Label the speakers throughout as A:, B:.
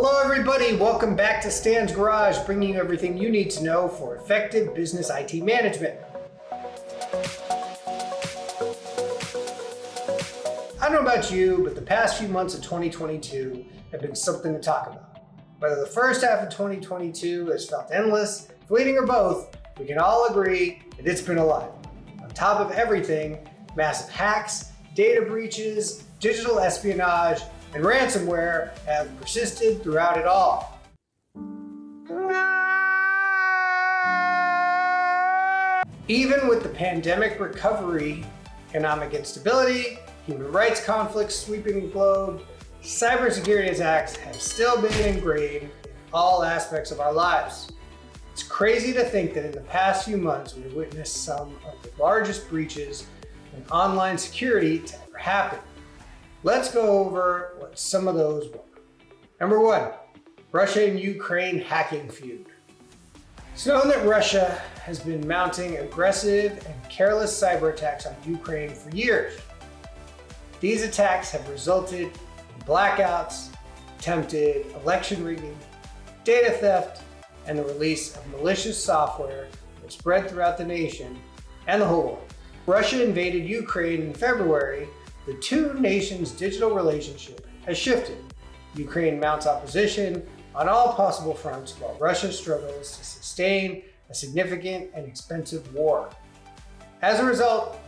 A: Hello everybody, welcome back to Stan's Garage, bringing you everything you need to know for effective business IT management. I don't know about you, but the past few months of 2022 have been something to talk about. Whether the first half of 2022 has felt endless, fleeting, or both, we can all agree that it's been a lot. On top of everything, massive hacks, data breaches, digital espionage, and ransomware have persisted throughout it all. Even with the pandemic recovery, economic instability, human rights conflicts sweeping the globe, cybersecurity attacks have still been ingrained in all aspects of our lives. It's crazy to think that in the past few months we've witnessed some of the largest breaches in online security to ever happen. Let's go over what some of those were. Number one, Russia and Ukraine hacking feud. It's known that Russia has been mounting aggressive and careless cyber attacks on Ukraine for years. These attacks have resulted in blackouts, attempted election rigging, data theft, and the release of malicious software that spread throughout the nation and the whole world. Russia invaded Ukraine in February. The two nations' digital relationship has shifted. Ukraine mounts opposition on all possible fronts while Russia struggles to sustain a significant and expensive war. As a result,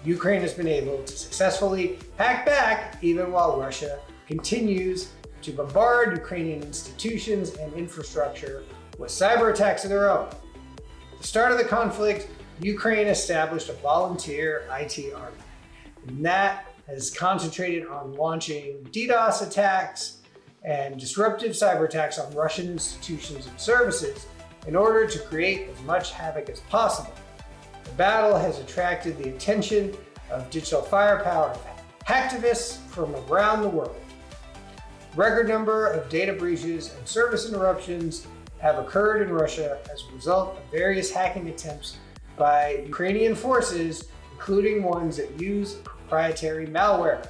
A: Ukraine has been able to successfully hack back even while Russia continues to bombard Ukrainian institutions and infrastructure with cyber attacks of their own. At the start of the conflict, Ukraine established a volunteer IT army, and that has concentrated on launching DDoS attacks and disruptive cyber attacks on Russian institutions and services in order to create as much havoc as possible. The battle has attracted the attention of digital firepower of hacktivists from around the world. Record number of data breaches and service interruptions have occurred in Russia as a result of various hacking attempts by Ukrainian forces, including ones that use proprietary malware.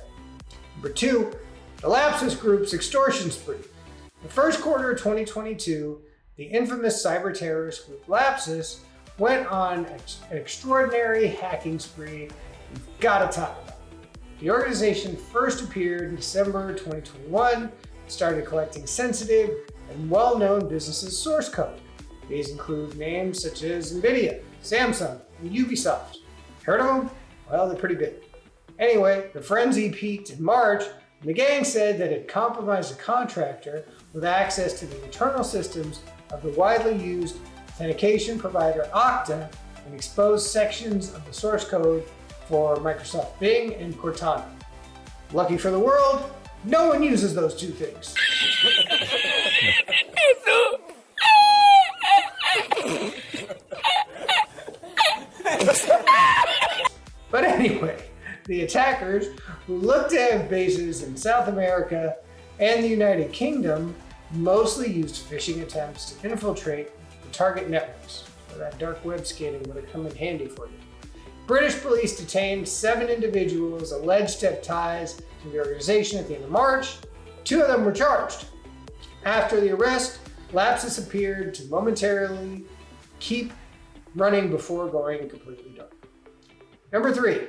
A: Number two, the Lapsus Group's extortion spree. In the first quarter of 2022, the infamous cyber terrorist group Lapsus went on an extraordinary hacking spree we've got to talk about. The organization first appeared in December 2021 and started collecting sensitive and well-known businesses' source code. These include names such as NVIDIA, Samsung, and Ubisoft. Heard of them? Well, they're pretty big. Anyway, the frenzy peaked in March, and the gang said that it compromised a contractor with access to the internal systems of the widely used authentication provider Okta and exposed sections of the source code for Microsoft Bing and Cortana. Lucky for the world, no one uses those two things. But anyway, the attackers, who looked to have bases in South America and the United Kingdom, mostly used phishing attempts to infiltrate the target networks, so that dark web scanning would have come in handy for you. British police detained 7 individuals alleged to have ties to the organization at the end of March. 2 of them were charged. After the arrest, Lapsus appeared to momentarily keep running before going completely dark. Number 3,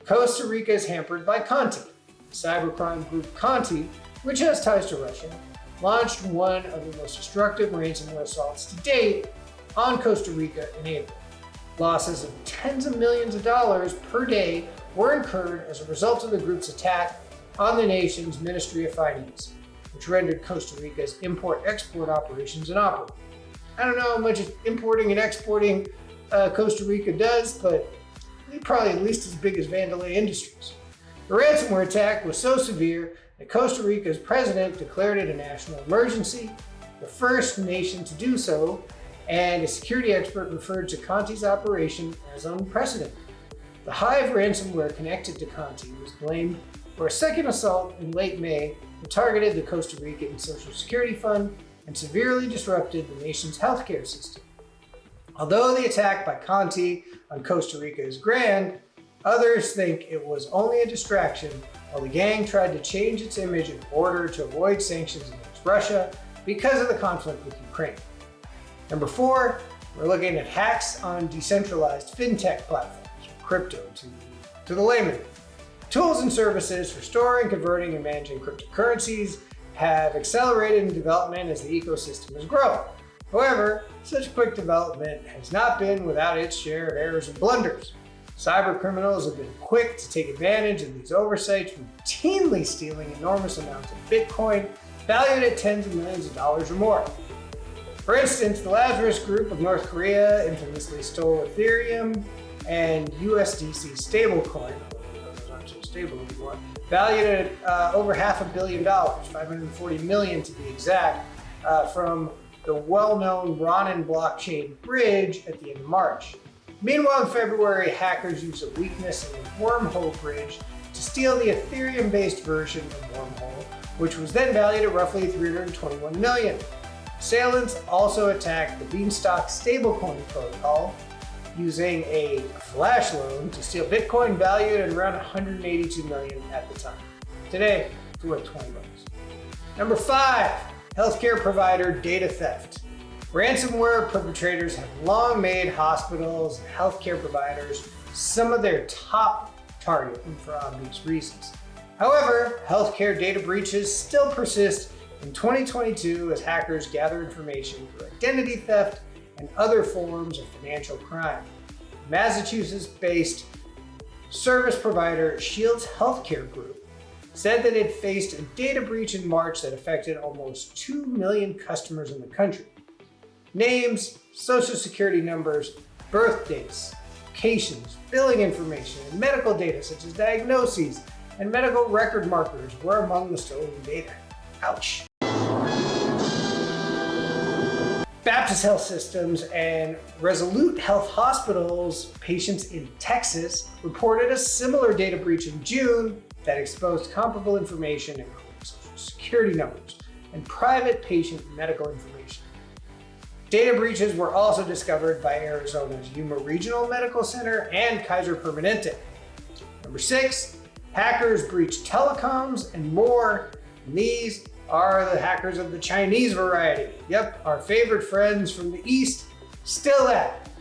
A: Costa Rica is hampered by Conti. The cybercrime group Conti, which has ties to Russia, launched one of the most destructive ransomware assaults to date on Costa Rica in April. Losses of tens of millions of dollars per day were incurred as a result of the group's attack on the nation's Ministry of Finance, which rendered Costa Rica's import-export operations inoperable. I don't know how much importing and exporting Costa Rica does, but they're probably at least as big as Vandalay Industries. The ransomware attack was so severe that Costa Rica's president declared it a national emergency, the first nation to do so, and a security expert referred to Conti's operation as unprecedented. The hive ransomware connected to Conti was blamed for a second assault in late May that targeted the Costa Rican Social Security Fund and severely disrupted the nation's healthcare system. Although the attack by Conti on Costa Rica is grand, others think it was only a distraction while the gang tried to change its image in order to avoid sanctions against Russia because of the conflict with Ukraine. Number 4, we're looking at hacks on decentralized fintech platforms, or crypto to the layman. Tools and services for storing, converting, and managing cryptocurrencies have accelerated in development as the ecosystem has grown. However, such quick development has not been without its share of errors and blunders. Cyber criminals have been quick to take advantage of these oversights, routinely stealing enormous amounts of Bitcoin valued at tens of millions of dollars or more. For instance, the Lazarus Group of North Korea infamously stole Ethereum and USDC stablecoin, those aren't so stable anymore, valued at over $500 million, $540 million to be exact, from the well-known Ronin blockchain bridge at the end of March. Meanwhile, in February, hackers used a weakness in the Wormhole bridge to steal the Ethereum-based version of Wormhole, which was then valued at roughly $321 million. Assailants also attacked the Beanstalk stablecoin protocol using a flash loan to steal Bitcoin valued at around $182 million at the time. Today, it's worth $20. Number 5, healthcare provider data theft. Ransomware perpetrators have long made hospitals and healthcare providers some of their top targets for obvious reasons. However, healthcare data breaches still persist in 2022 as hackers gather information through identity theft and other forms of financial crime. Massachusetts-based service provider Shields Healthcare Group said that it faced a data breach in March that affected almost 2 million customers in the country. Names, social security numbers, birth dates, locations, billing information, and medical data such as diagnoses and medical record markers were among the stolen data. Ouch. Baptist Health Systems and Resolute Health Hospital's patients in Texas reported a similar data breach in June that exposed comparable information, including social security numbers and private patient medical information. Data breaches were also discovered by Arizona's Yuma Regional Medical Center and Kaiser Permanente. Number 6, hackers breached telecoms and more. And these are the hackers of the Chinese variety. Yep, our favorite friends from the East, still at it.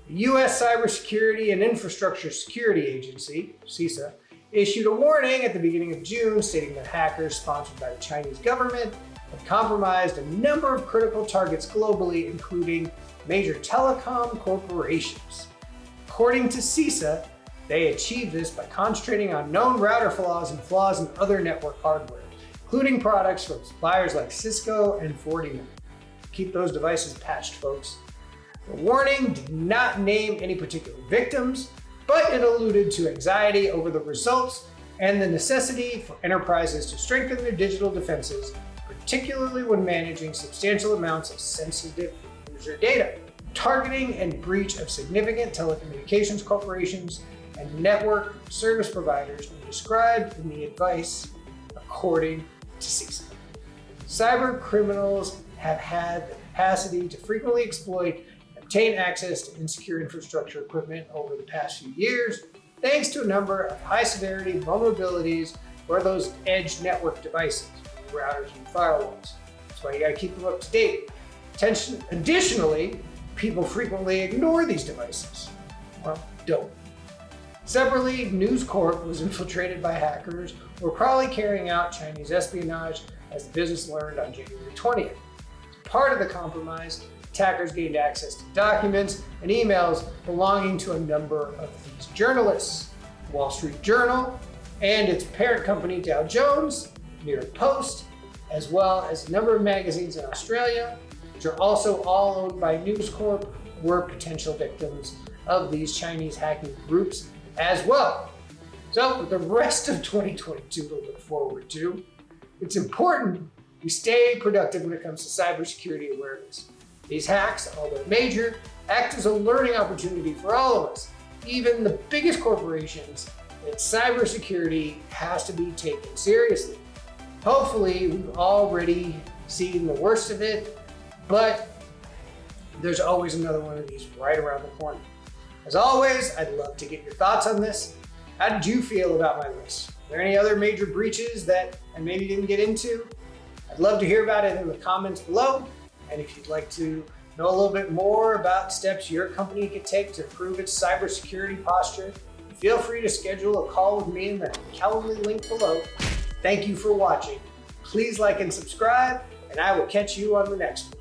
A: The U.S. Cybersecurity and Infrastructure Security Agency, CISA, issued a warning at the beginning of June stating that hackers sponsored by the Chinese government had compromised a number of critical targets globally, including major telecom corporations. According to CISA, they achieved this by concentrating on known router flaws and flaws in other network hardware, including products from suppliers like Cisco and Fortinet. Keep those devices patched, folks. The warning did not name any particular victims, but it alluded to anxiety over the results and the necessity for enterprises to strengthen their digital defenses, particularly when managing substantial amounts of sensitive user data. Targeting and breach of significant telecommunications corporations and network service providers were described in the advice, according to CISA. Cyber criminals have had the capacity to frequently exploit and obtain access to insecure infrastructure equipment over the past few years, thanks to a number of high-severity vulnerabilities for those edge network devices, routers and firewalls. That's why you gotta keep them up to date. Additionally, people frequently ignore these devices. Well, don't. Separately, News Corp was infiltrated by hackers who were probably carrying out Chinese espionage, as the business learned on January 20th. As part of the compromise, attackers gained access to documents and emails belonging to a number of these journalists. The Wall Street Journal and its parent company Dow Jones, New York Post, as well as a number of magazines in Australia, which are also all owned by News Corp, were potential victims of these Chinese hacking groups as well. So with the rest of 2022 to look forward to, it's important we stay productive when it comes to cybersecurity awareness. These hacks, although major, act as a learning opportunity for all of us, even the biggest corporations, that cybersecurity has to be taken seriously. Hopefully, we've already seen the worst of it, but there's always another one of these right around the corner. As always, I'd love to get your thoughts on this. How did you feel about my list? there any other major breaches that I maybe didn't get into? I'd love to hear about it in the comments below. And if you'd like to know a little bit more about steps your company could take to improve its cybersecurity posture, feel free to schedule a call with me in the Calendly link below. Thank you for watching. Please like and subscribe, and I will catch you on the next one.